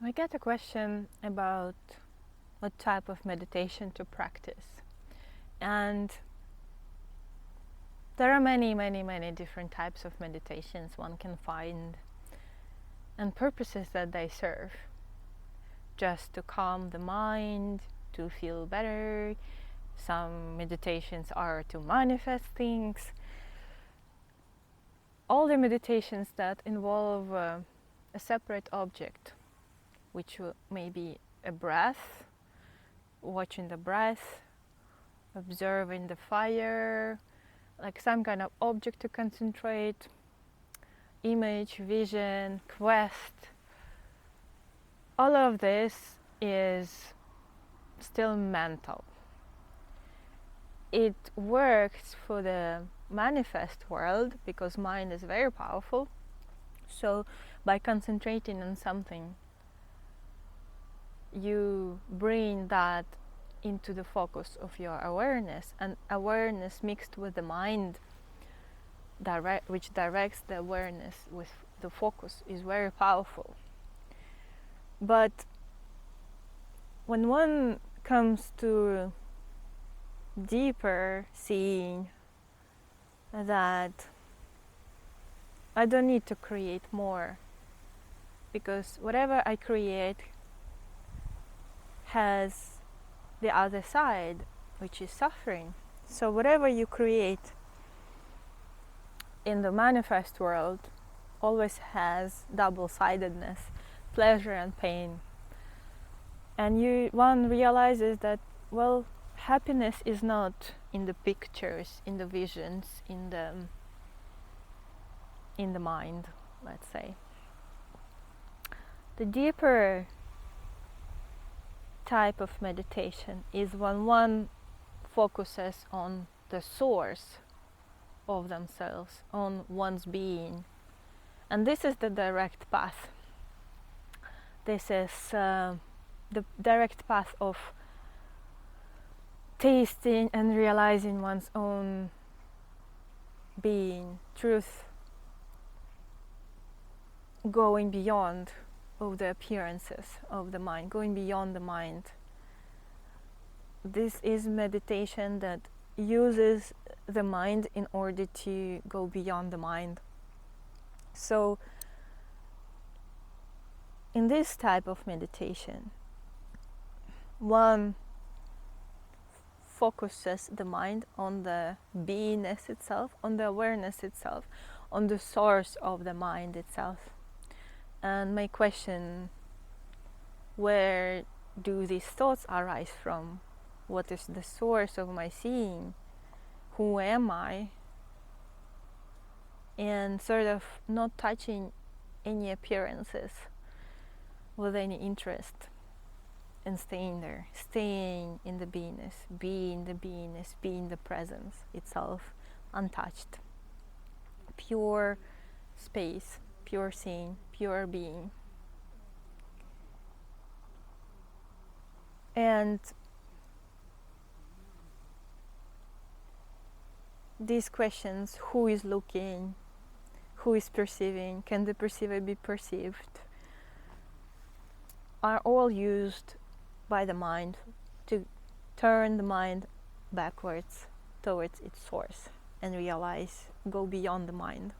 I get a question about what type of meditation to practice. And there are many different types of meditations one can find and purposes that they serve. Just to calm the mind, to feel better. Some meditations are to manifest things. All the meditations that involve a separate object, which may be a breath, watching the breath, observing the fire, like some kind of object to concentrate, image, vision, quest. All of this is still mental. It works for the manifest world because mind is very powerful. So by concentrating on something, you bring that into the focus of your awareness, and awareness mixed with the mind which directs the awareness with the focus is very powerful. But when one comes to deeper seeing that I don't need to create more, because whatever I create has the other side, which is suffering. So whatever you create in the manifest world always has double-sidedness, pleasure and pain. And one realizes that, well, happiness is not in the pictures, in the visions, in the mind, let's say. The deeper type of meditation is when one focuses on the source of themselves, on one's being. And this is the direct path. This is the direct path of tasting and realizing one's own being, truth, going beyond of the appearances of the mind, going beyond the mind. This is meditation that uses the mind in order to go beyond the mind. So in this type of meditation, one focuses the mind on the beingness itself, on the awareness itself, on the source of the mind itself. And my question, where do these thoughts arise from? What is the source of my seeing? Who am I? And sort of not touching any appearances with any interest, and staying there, staying in the beingness, being the beingness, being the presence itself, untouched. Pure space, pure seeing, pure being. And these questions, who is looking, who is perceiving, can the perceiver be perceived, are all used by the mind to turn the mind backwards towards its source and realize, go beyond the mind.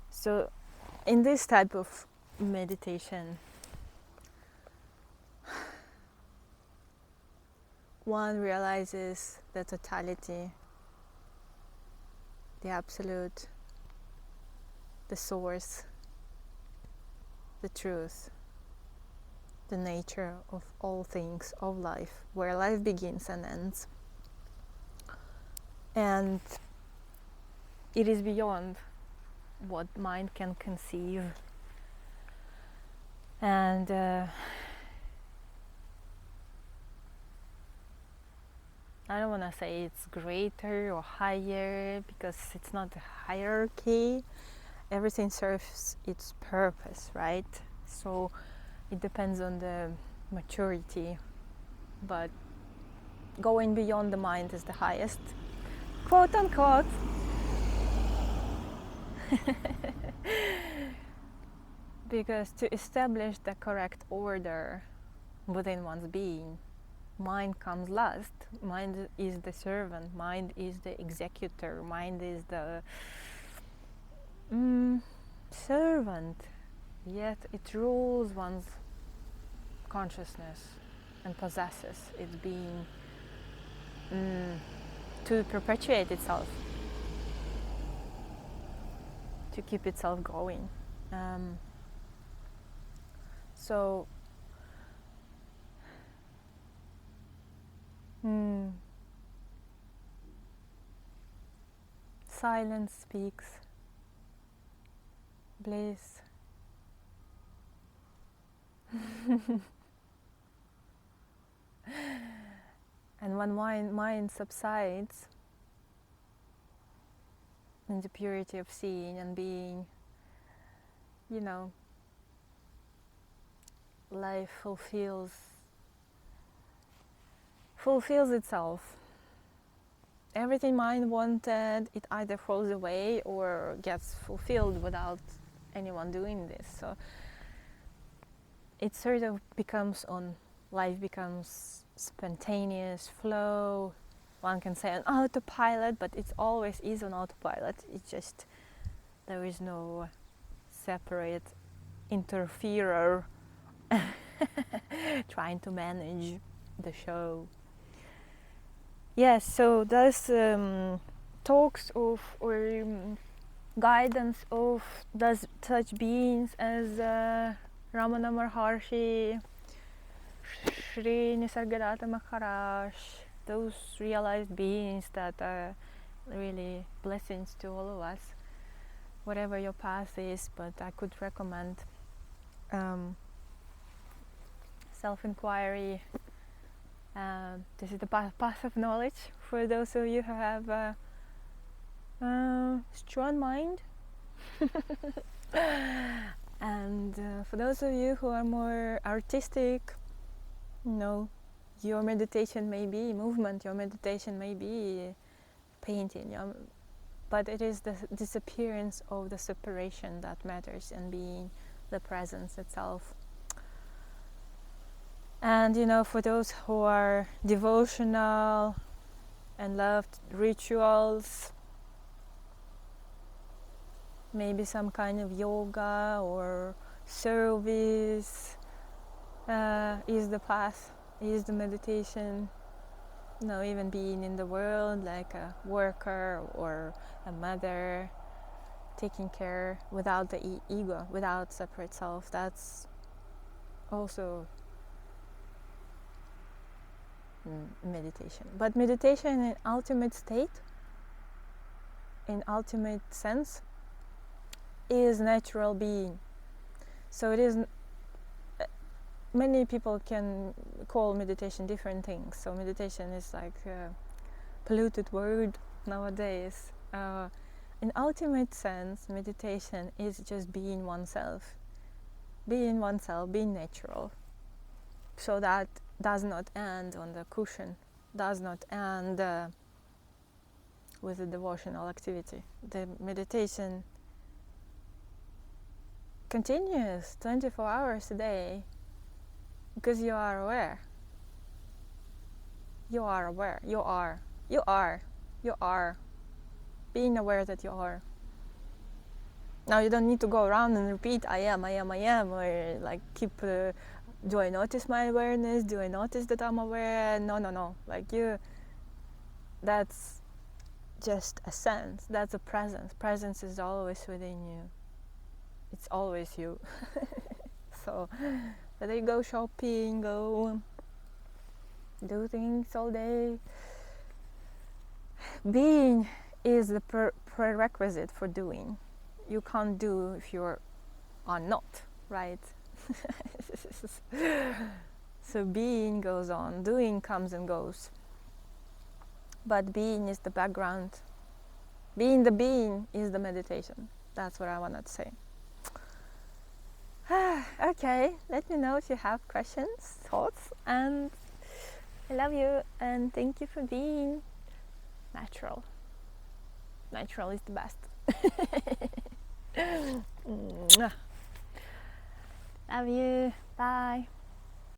So in this type of meditation, one realizes the totality, the absolute, the source, the truth, the nature of all things, of life, where life begins and ends. And it is beyond what mind can conceive. And I don't want to say it's greater or higher, because it's not a hierarchy. Everything serves its purpose, right? So it depends on the maturity, but going beyond the mind is the highest, quote unquote. Because to establish the correct order within one's being, mind comes last. Mind is the servant, mind is the executor, mind is the servant, yet it rules one's consciousness and possesses its being to perpetuate itself, to keep itself going. So silence speaks bliss. And when mind subsides in the purity of seeing and being, you know, life fulfills itself. Everything mind wanted, it either falls away or gets fulfilled without anyone doing this. So it sort of becomes life becomes spontaneous flow. One can say on autopilot, but it always is on autopilot. It's just there is no separate interferer trying to manage the show. Yes, so those talks of or guidance of those such beings as Ramana Maharshi, Sri Nisargadatta Maharaj, those realized beings that are really blessings to all of us, whatever your path is. But I could recommend self-inquiry. This is the path of knowledge for those of you who have a strong mind. And for those of you who are more artistic, you know, your meditation may be movement, your meditation may be painting, but it is the disappearance of the separation that matters, and being the presence itself. And you know, for those who are devotional and love rituals, maybe some kind of yoga or service is the path, is the meditation. You know, even being in the world like a worker or a mother, taking care without the ego, without separate self, that's also meditation. But meditation in ultimate state, in ultimate sense, is natural being. So it is, many people can call meditation different things. So meditation is like a polluted word nowadays. In ultimate sense, meditation is just being oneself, being natural. So that does not end on the cushion, does not end with a devotional activity. The meditation continues 24 hours a day because you are aware. You are aware. You are being aware that you are. Now you don't need to go around and repeat I am, or like keep do I notice my awareness? Do I notice that I'm aware? No. Like that's just a sense. That's a presence. Presence is always within you. It's always you. So whether you go shopping, go do things all day, being is the prerequisite for doing. You can't do if you are not, right? So being goes on, doing comes and goes, but being is the background. Being the being is the meditation. That's what I wanted to say. Okay, let me know if you have questions, thoughts, and I love you and thank you for being natural. Natural is the best. Love you. Bye.